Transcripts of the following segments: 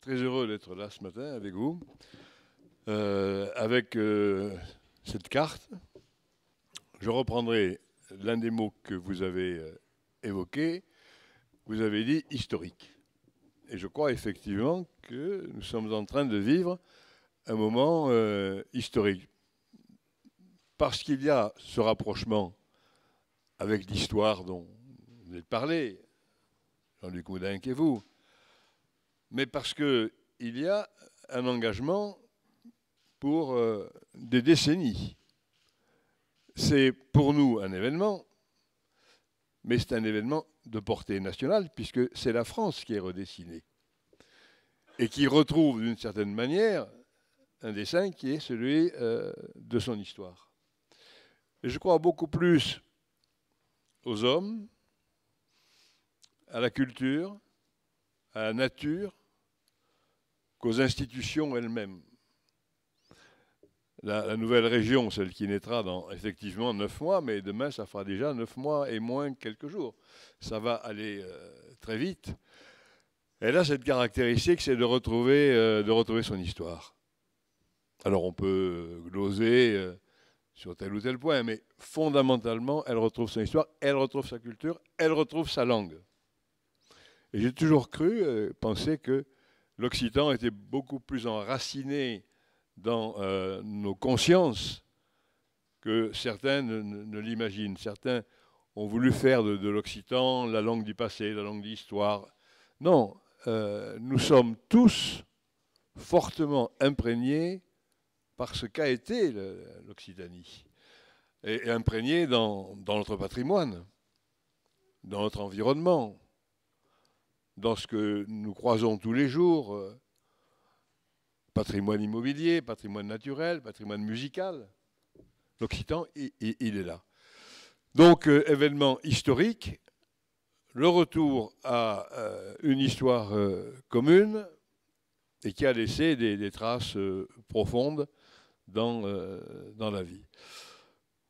Très heureux d'être là ce matin avec vous, avec cette carte. Je reprendrai l'un des mots que vous avez évoqué. Vous avez dit historique. Et je crois effectivement que nous sommes en train de vivre un moment historique. Parce qu'il y a ce rapprochement avec l'histoire dont vous avez parlé, Jean-Luc Moudenc et vous, mais parce qu'il y a un engagement pour des décennies. C'est pour nous un événement, mais c'est un événement de portée nationale, puisque c'est la France qui est redessinée et qui retrouve d'une certaine manière un dessin qui est celui de son histoire. Et je crois beaucoup plus aux hommes, à la culture, à la nature, qu'aux institutions elles-mêmes. La nouvelle région, celle qui naîtra dans effectivement 9 mois, mais demain, ça fera déjà 9 mois et moins quelques jours. Ça va aller très vite. Elle a cette caractéristique, c'est de retrouver son histoire. Alors on peut gloser sur tel ou tel point, mais fondamentalement, elle retrouve son histoire, elle retrouve sa culture, elle retrouve sa langue. Et j'ai toujours cru, penser que l'occitan était beaucoup plus enraciné dans nos consciences que certains ne l'imaginent. Certains ont voulu faire de l'occitan la langue du passé, la langue de l'histoire. Non, nous sommes tous fortement imprégnés par ce qu'a été l'Occitanie, et imprégnés dans notre patrimoine, dans notre environnement, dans ce que nous croisons tous les jours, patrimoine immobilier, patrimoine naturel, patrimoine musical. L'Occitan, il est là. Donc, événement historique, le retour à une histoire commune et qui a laissé des traces profondes dans la vie.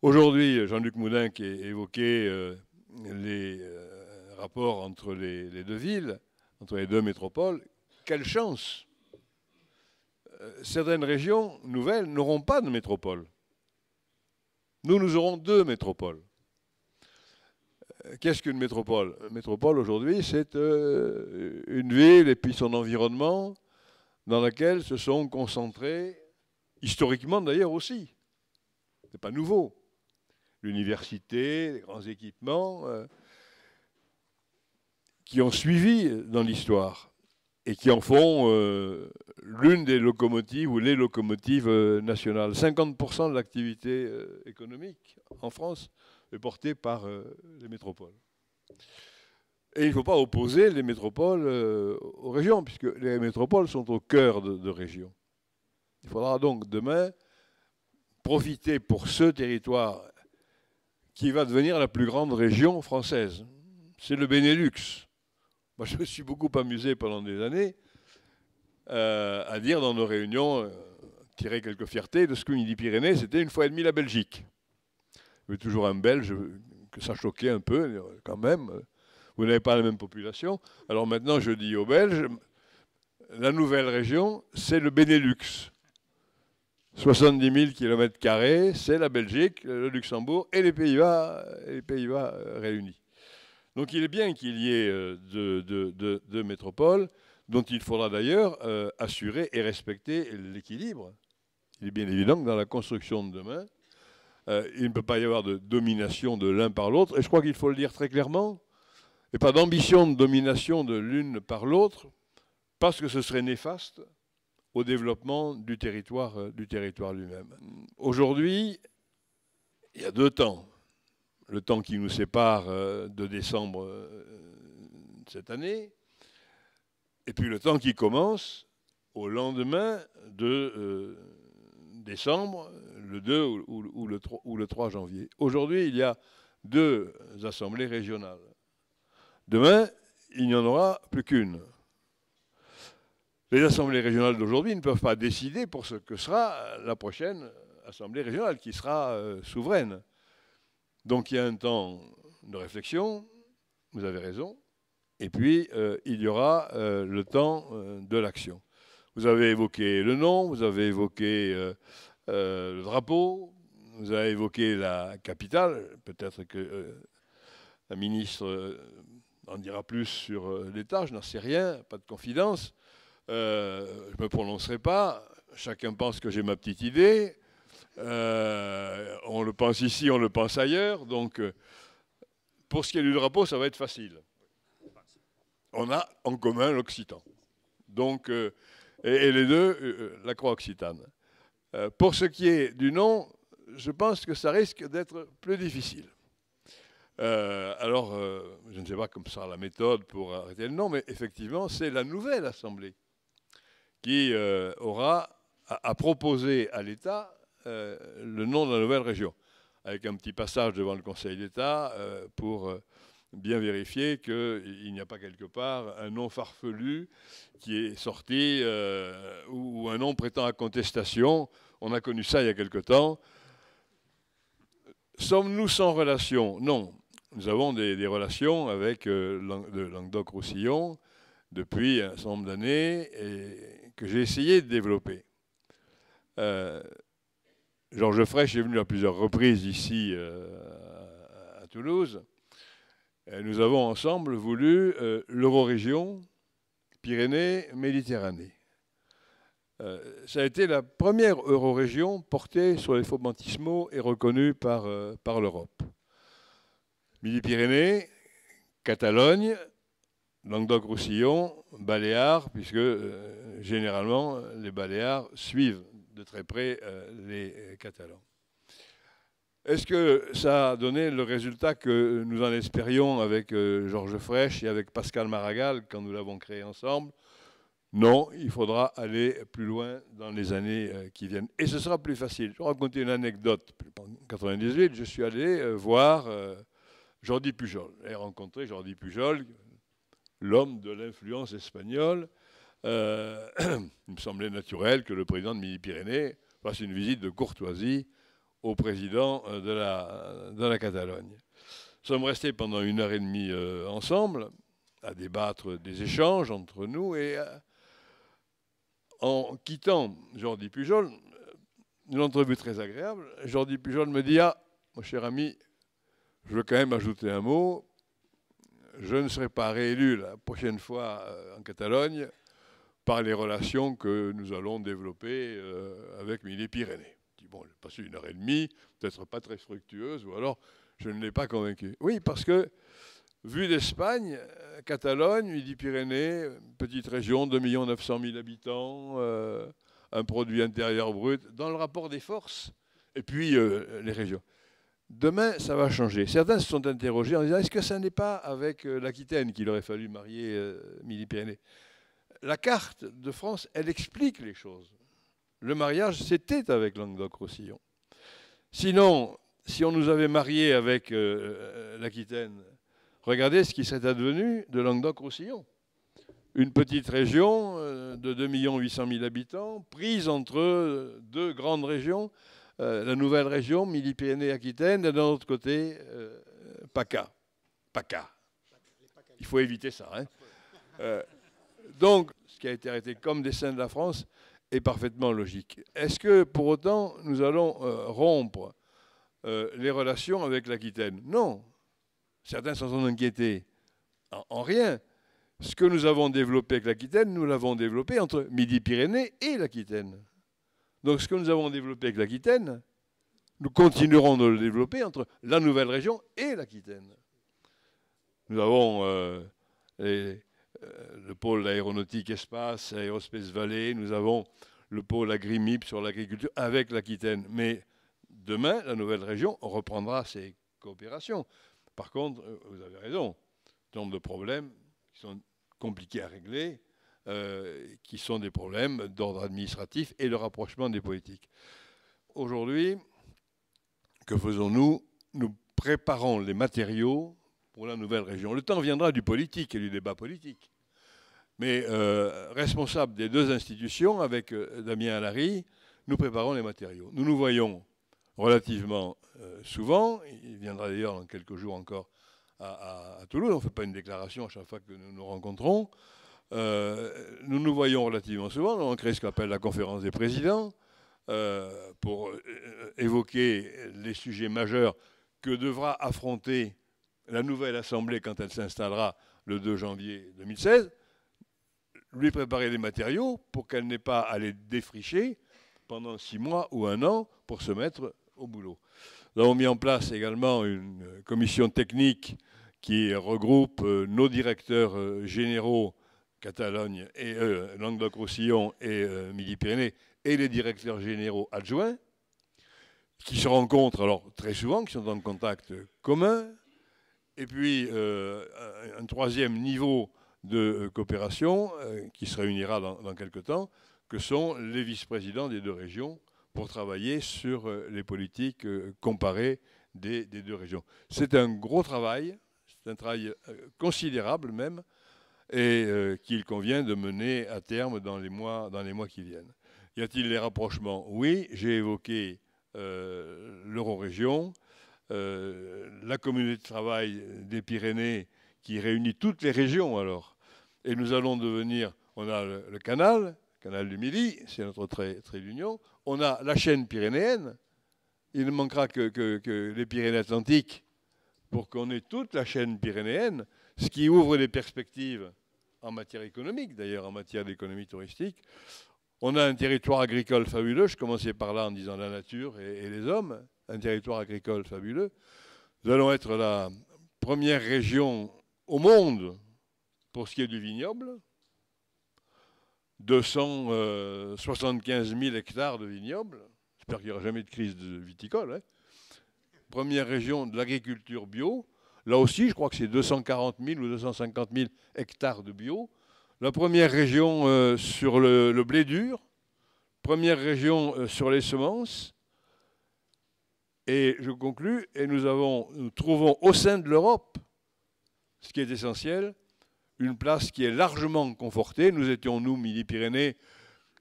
Aujourd'hui, Jean-Luc Moudenc a évoqué les rapports entre les deux villes, entre les deux métropoles. Quelle chance! Certaines régions nouvelles n'auront pas de métropole. Nous aurons 2 métropoles. Qu'est-ce qu'une métropole? Une métropole, aujourd'hui, c'est une ville et puis son environnement dans laquelle se sont concentrés, historiquement d'ailleurs aussi, ce n'est pas nouveau, l'université, les grands équipements qui ont suivi dans l'histoire et qui en font l'une des locomotives ou les locomotives nationales. 50% de l'activité économique en France est portée par les métropoles. Et il ne faut pas opposer les métropoles aux régions, puisque les métropoles sont au cœur de régions. Il faudra donc demain profiter pour ce territoire qui va devenir la plus grande région française. C'est le Benelux. Moi, je me suis beaucoup amusé pendant des années à dire dans nos réunions, tirer quelques fiertés de ce que Midi-Pyrénées, c'était une fois et demie la Belgique. Il y avait toujours un Belge, que ça choquait un peu, quand même. Vous n'avez pas la même population. Alors maintenant, je dis aux Belges, la nouvelle région, c'est le Benelux. 70 000 km², c'est la Belgique, le Luxembourg et les Pays-Bas réunis. Donc il est bien qu'il y ait deux métropoles, dont il faudra d'ailleurs assurer et respecter l'équilibre. Il est bien évident que dans la construction de demain, il ne peut pas y avoir de domination de l'un par l'autre. Et je crois qu'il faut le dire très clairement, et pas d'ambition de domination de l'une par l'autre, parce que ce serait néfaste au développement du territoire lui-même. Aujourd'hui, il y a 2 temps. Le temps qui nous sépare de décembre cette année, et puis le temps qui commence au lendemain de décembre, le 2 ou le 3 janvier. Aujourd'hui, il y a 2 assemblées régionales. Demain, il n'y en aura plus qu'une. Les assemblées régionales d'aujourd'hui ne peuvent pas décider pour ce que sera la prochaine assemblée régionale, qui sera souveraine. Donc il y a un temps de réflexion, vous avez raison, et puis il y aura le temps de l'action. Vous avez évoqué le nom, vous avez évoqué le drapeau, vous avez évoqué la capitale. Peut-être que la ministre en dira plus sur l'État, je n'en sais rien, pas de confidence. Je ne me prononcerai pas. Chacun pense que j'ai ma petite idée. On le pense ici, on le pense ailleurs. Donc, pour ce qui est du drapeau, ça va être facile. On a en commun l'occitan. Donc, et les deux, la croix occitane. Pour ce qui est du nom, je pense que ça risque d'être plus difficile. Alors, je ne sais pas comme sera la méthode pour arrêter le nom, mais effectivement, c'est la nouvelle Assemblée qui aura à proposer à l'État le nom de la nouvelle région, avec un petit passage devant le Conseil d'État pour bien vérifier qu'il n'y a pas quelque part un nom farfelu qui est sorti ou un nom prêtant à contestation. On a connu ça il y a quelque temps. Sommes-nous sans relation? Non. Nous avons des relations avec le Languedoc-Roussillon depuis un certain nombre d'années et que j'ai essayé de développer. Georges Frêche est venu à plusieurs reprises ici à Toulouse. Nous avons ensemble voulu l'Eurorégion Pyrénées-Méditerranée. Ça a été la première eurorégion portée sur les fonds baptismaux et reconnue par l'Europe. Midi-Pyrénées, Catalogne, Languedoc-Roussillon, Baléares, puisque généralement les Baléares suivent de très près les Catalans. Est-ce que ça a donné le résultat que nous en espérions avec Georges Frêche et avec Pascal Maragall quand nous l'avons créé ensemble? Non, il faudra aller plus loin dans les années qui viennent. Et ce sera plus facile. Je vais raconter une anecdote. En 1998, je suis allé voir Jordi Pujol. J'ai rencontré Jordi Pujol, l'homme de l'influence espagnole. Il me semblait naturel que le président de Midi-Pyrénées fasse une visite de courtoisie au président de la Catalogne. Nous sommes restés pendant 1h30 ensemble à débattre des échanges entre nous et en quittant Jordi Pujol, une entrevue très agréable, Jordi Pujol me dit « Ah, mon cher ami, je veux quand même ajouter un mot. Je ne serai pas réélu la prochaine fois en Catalogne par les relations que nous allons développer avec Midi-Pyrénées. » Je dis « Bon, j'ai passé 1h30, peut-être pas très fructueuse, ou alors je ne l'ai pas convaincu. » Oui, parce que, vu d'Espagne, Catalogne, Midi-Pyrénées, petite région, 2 900 000 habitants, un produit intérieur brut, dans le rapport des forces, et puis les régions. Demain, ça va changer. Certains se sont interrogés en disant, est-ce que ça n'est pas avec l'Aquitaine qu'il aurait fallu marier Midi-Pyrénées? La carte de France, elle explique les choses. Le mariage, c'était avec Languedoc-Roussillon. Sinon, si on nous avait mariés avec l'Aquitaine, regardez ce qui serait advenu de Languedoc-Roussillon. Une petite région de 2 800 000 habitants, prise entre deux grandes régions, la nouvelle région, Midi-Pyrénées-Aquitaine, et d'un autre côté, PACA. PACA. Il faut éviter ça. Hein. Donc, ce qui a été arrêté comme dessein de la France est parfaitement logique. Est-ce que, pour autant, nous allons rompre les relations avec l'Aquitaine? Non. Certains s'en sont inquiétés. En rien. Ce que nous avons développé avec l'Aquitaine, nous l'avons développé entre Midi-Pyrénées et l'Aquitaine. Donc ce que nous avons développé avec l'Aquitaine, nous continuerons de le développer entre la nouvelle région et l'Aquitaine. Nous avons le pôle aéronautique espace, Aérospace Vallée, nous avons le pôle Agrimip sur l'agriculture avec l'Aquitaine. Mais demain, la nouvelle région reprendra ses coopérations. Par contre, vous avez raison, un nombre de problèmes qui sont compliqués à régler, qui sont des problèmes d'ordre administratif et le rapprochement des politiques. Aujourd'hui, que faisons-nous? Nous préparons les matériaux pour la nouvelle région. Le temps viendra du politique et du débat politique. Mais responsable des deux institutions, avec Damien Alary, nous préparons les matériaux. Nous nous voyons relativement souvent. Il viendra d'ailleurs dans quelques jours encore à Toulouse. On ne fait pas une déclaration à chaque fois que nous nous rencontrons. Nous nous voyons relativement souvent. On crée ce qu'on appelle la conférence des présidents pour évoquer les sujets majeurs que devra affronter la nouvelle Assemblée quand elle s'installera le 2 janvier 2016, lui préparer les matériaux pour qu'elle n'ait pas à les défricher pendant 6 mois ou 1 an pour se mettre au boulot. Nous avons mis en place également une commission technique qui regroupe nos directeurs généraux Catalogne et Languedoc-Roussillon et Midi-Pyrénées et les directeurs généraux adjoints qui se rencontrent alors très souvent, qui sont en contact commun. Et puis un troisième niveau de coopération qui se réunira dans quelques temps, que sont les vice-présidents des 2 régions pour travailler sur les politiques comparées des 2 régions. C'est un gros travail, c'est un travail considérable même, et qu'il convient de mener à terme dans les mois qui viennent. Y a-t-il des rapprochements? Oui, j'ai évoqué l'Eurorégion, la communauté de travail des Pyrénées qui réunit toutes les régions alors. Et nous allons devenir, on a le canal du Midi, c'est notre trait d'union. On a la chaîne pyrénéenne. Il ne manquera que les Pyrénées-Atlantiques pour qu'on ait toute la chaîne pyrénéenne, ce qui ouvre des perspectives en matière économique, d'ailleurs en matière d'économie touristique. On a un territoire agricole fabuleux, je commençais par là en disant la nature et les hommes, un territoire agricole fabuleux. Nous allons être la première région au monde pour ce qui est du vignoble. 275 000 hectares de vignobles. J'espère qu'il n'y aura jamais de crise viticole. Hein. Première région de l'agriculture bio. Là aussi, je crois que c'est 240 000 ou 250 000 hectares de bio. La première région sur le blé dur. Première région sur les semences. Et je conclus, et nous trouvons au sein de l'Europe, ce qui est essentiel, une place qui est largement confortée. Nous étions, nous, Midi-Pyrénées,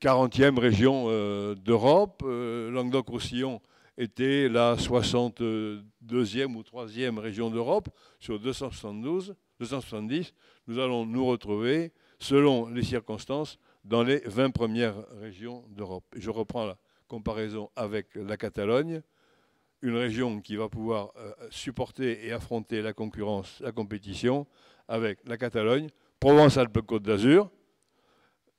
40e région d'Europe. Languedoc-Roussillon était la 62e ou 3e région d'Europe sur 270. Nous allons nous retrouver, selon les circonstances, dans les 20 premières régions d'Europe. Je reprends la comparaison avec la Catalogne, une région qui va pouvoir supporter et affronter la concurrence, la compétition, avec la Catalogne, Provence-Alpes-Côte d'Azur,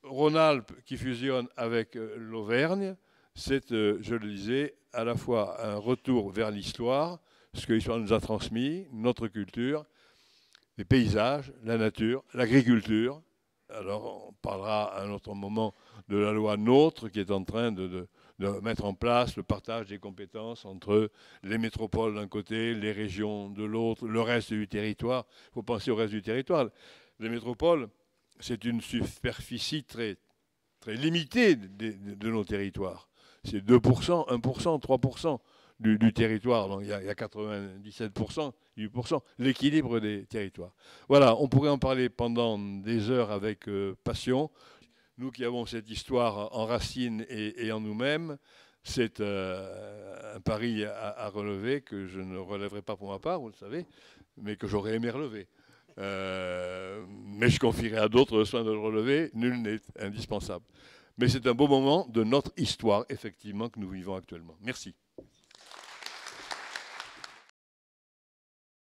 Rhône-Alpes qui fusionne avec l'Auvergne. C'est, je le disais, à la fois un retour vers l'histoire, ce que l'histoire nous a transmis, notre culture, les paysages, la nature, l'agriculture. Alors on parlera à un autre moment de la loi NOTRe qui est en train de mettre en place le partage des compétences entre les métropoles d'un côté, les régions de l'autre, le reste du territoire. Il faut penser au reste du territoire. Les métropoles, c'est une superficie très, très limitée de nos territoires. C'est 2%, 1%, 3% du territoire. Donc il y a 97%, 8%, l'équilibre des territoires. Voilà, on pourrait en parler pendant des heures avec passion. Nous qui avons cette histoire en racines et en nous-mêmes, c'est un pari à relever que je ne relèverai pas pour ma part, vous le savez, mais que j'aurais aimé relever. Mais je confierai à d'autres le soin de le relever, nul n'est indispensable. Mais c'est un beau moment de notre histoire, effectivement, que nous vivons actuellement. Merci.